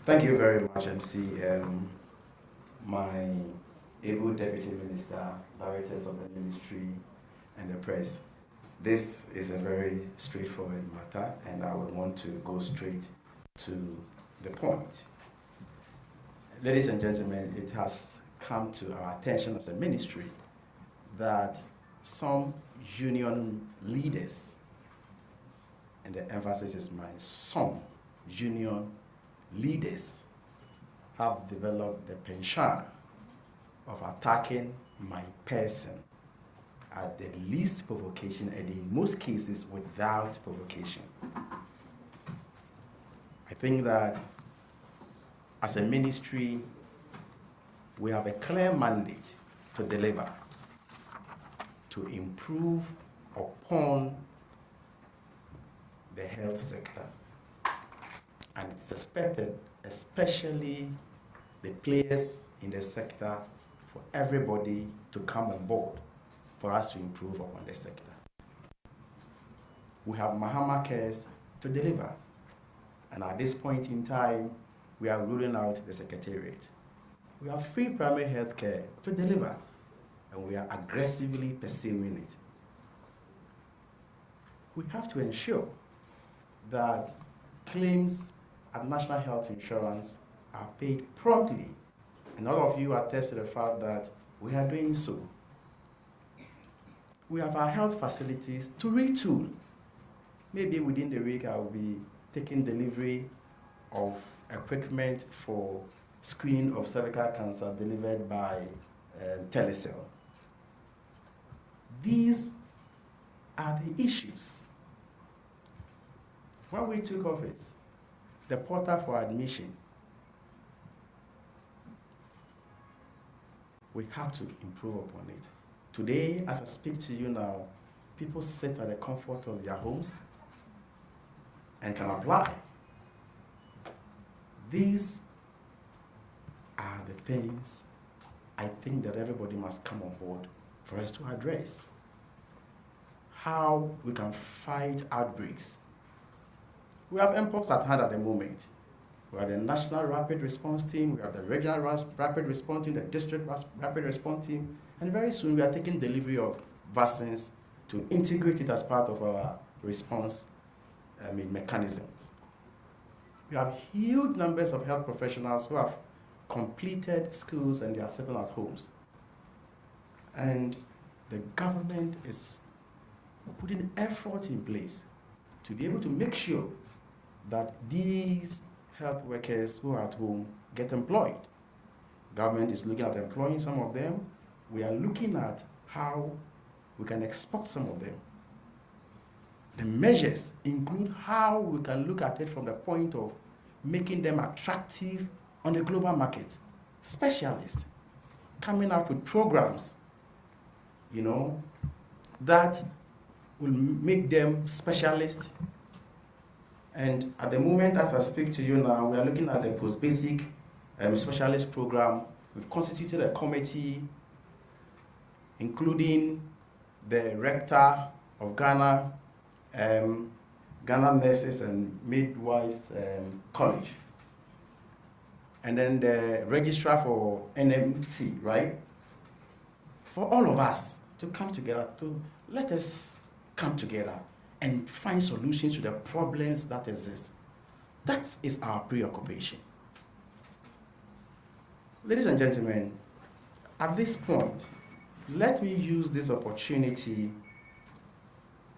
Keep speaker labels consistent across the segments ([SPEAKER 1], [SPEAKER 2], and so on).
[SPEAKER 1] Thank you very much, MC. My able Deputy Minister, Directors of the Ministry, and the press. This is a very straightforward matter, and I would want to go straight to the point. Ladies and gentlemen, it has come to our attention as a ministry that some union leaders, and the emphasis is mine, some union leaders have developed the penchant of attacking my person at the least provocation and in most cases without provocation. I think that as a ministry, we have a clear mandate to deliver, to improve upon the health sector. And it's expected, especially the players in the sector, for everybody to come on board for us to improve upon the sector. We have Mahama Cares to deliver. And at this point in time, we are ruling out the secretariat. We have free primary health care to deliver, and we are aggressively pursuing it. We have to ensure that claims at National Health Insurance are paid promptly, and all of you attest to the fact that we are doing so. We have our health facilities to retool. Maybe within the week I will be taking delivery of equipment for screening of cervical cancer delivered by telecell. These are the issues. When we took office, the portal for admission, we had to improve upon it. Today, as I speak to you now, people sit at the comfort of their homes and can apply. These are the things I think that everybody must come on board for us to address. How we can fight outbreaks. We have MPOPs at hand at the moment. We have the National Rapid Response Team, we have the Regional Rapid Response Team, the District Rapid Response Team, and very soon we are taking delivery of vaccines to integrate it as part of our response mechanisms. We have huge numbers of health professionals who have completed schools and they are settled at homes. And the government is putting effort in place to be able to make sure that these health workers who are at home get employed. Government is looking at employing some of them. We are looking at how we can export some of them. The measures include how we can look at it from the point of making them attractive on the global market. Specialists coming out with programs, that will make them specialists. And at the moment, as I speak to you now, we are looking at the post-basic specialist program. We've constituted a committee, including the rector of Ghana, Ghana Nurses and Midwives College, and then the registrar for NMC, right? For all of us to come together, let us come together and find solutions to the problems that exist. That is our preoccupation. Ladies and gentlemen, at this point, let me use this opportunity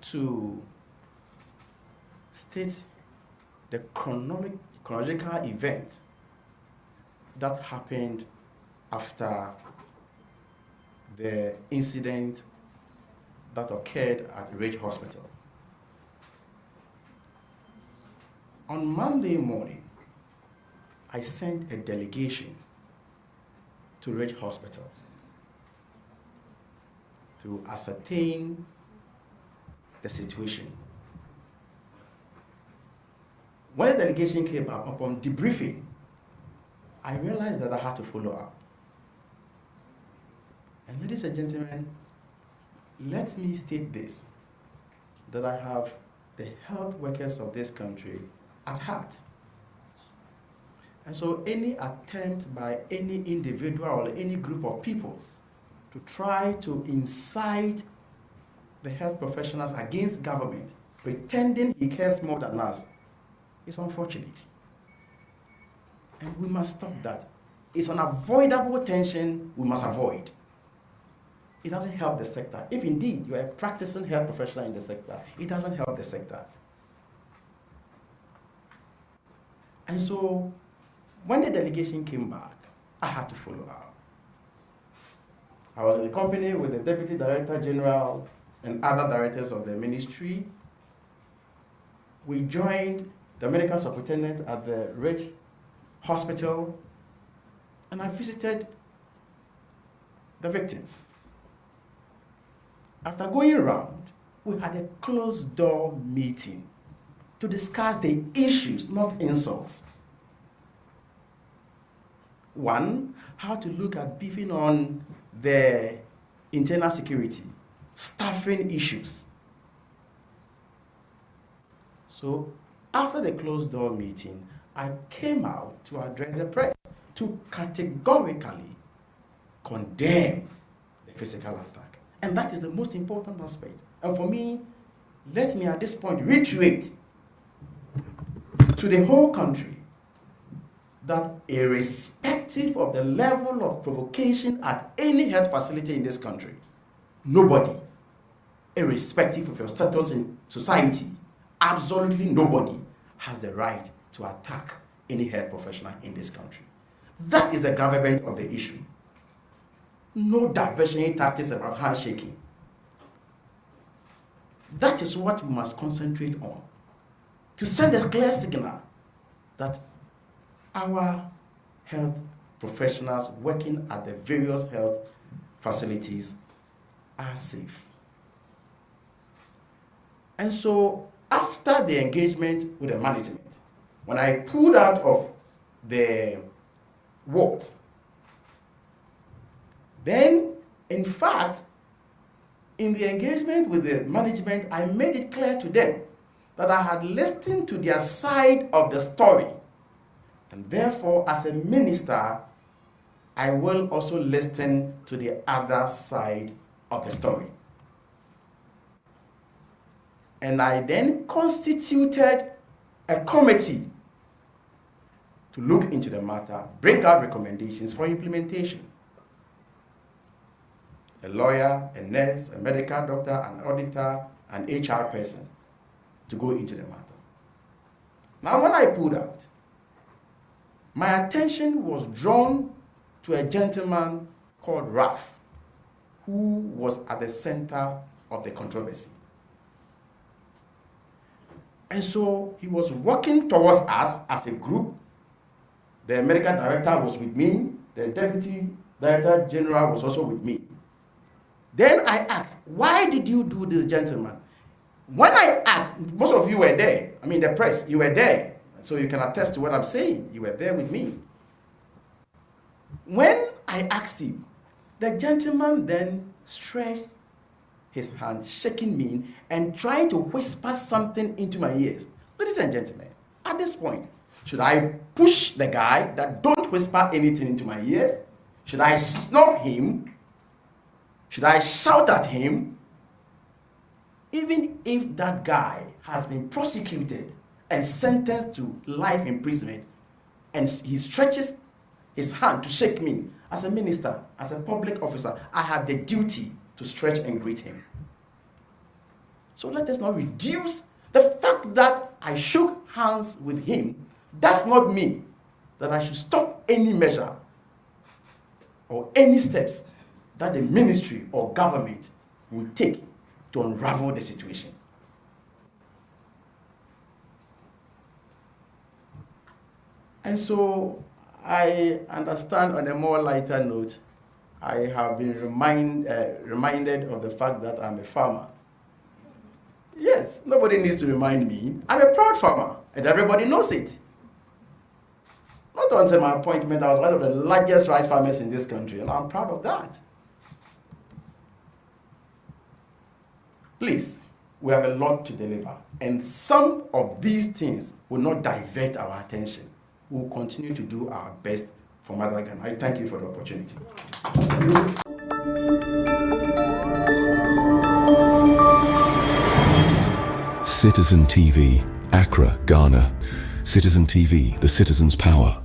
[SPEAKER 1] to state the chronological event that happened after the incident that occurred at Ridge Hospital. On Monday morning, I sent a delegation to Ridge Hospital to ascertain the situation. When the delegation came up, upon debriefing, I realized that I had to follow up. And ladies and gentlemen, let me state this, that I have the health workers of this country at heart. And so any attempt by any individual or any group of people to try to incite the health professionals against government, pretending he cares more than us, is unfortunate. And we must stop that. It's an avoidable tension we must avoid. It doesn't help the sector. If indeed you are a practicing health professional in the sector, it doesn't help the sector. And so, when the delegation came back, I had to follow up. I was in the company with the Deputy Director General and other directors of the ministry. We joined the medical superintendent at the Rich Hospital, and I visited the victims. After going around, we had a closed-door meeting to discuss the issues, not insults. One, how to look at beefing on the internal security, staffing issues. So after the closed-door meeting, I came out to address the press to categorically condemn the physical attack. And that is the most important aspect. And for me, let me at this point reiterate to the whole country that irrespective of the level of provocation at any health facility in this country, nobody, irrespective of your status in society, absolutely nobody has the right to attack any health professional in this country. That is the gravamen of the issue. No diversionary tactics about handshaking. That is what we must concentrate on, to send a clear signal that our health professionals working at the various health facilities are safe. And so, after the engagement with the management, when I pulled out of the ward, then, in fact, in the engagement with the management, I made it clear to them that I had listened to their side of the story. And therefore, as a minister, I will also listen to the other side of the story. And I then constituted a committee to look into the matter, bring out recommendations for implementation. A lawyer, a nurse, a medical doctor, an auditor, an HR person to go into the matter. Now, when I pulled out, my attention was drawn to a gentleman called Ralph, who was at the center of the controversy. And so he was working towards us as a group. The medical director was with me. The deputy director general was also with me. Then I asked, why did you do this, gentleman? When I asked, most of you were there. I mean, the press, you were there. So you can attest to what I'm saying. You were there with me. When I asked him, the gentleman then stretched his hand, shaking me and trying to whisper something into my ears. Ladies and gentlemen, at this point, should I push the guy that don't whisper anything into my ears? Should I snub him? Should I shout at him? Even if that guy has been prosecuted and sentenced to life imprisonment, and he stretches his hand to shake me, as a minister, as a public officer, I have the duty to stretch and greet him. So let us not reduce the fact that I shook hands with him does not mean that I should stop any measure or any steps that the ministry or government will take to unravel the situation. And so I understand, on a more lighter note, I have been reminded of the fact that I'm a farmer. Yes, nobody needs to remind me. I'm a proud farmer, and everybody knows it. Not until my appointment, I was one of the largest rice farmers in this country, and I'm proud of that. Please, we have a lot to deliver, and some of these things will not divert our attention. we'll continue to do our best for Mother Ghana. I thank you for the opportunity.
[SPEAKER 2] Citizen TV, Accra, Ghana. Citizen TV, the citizen's power.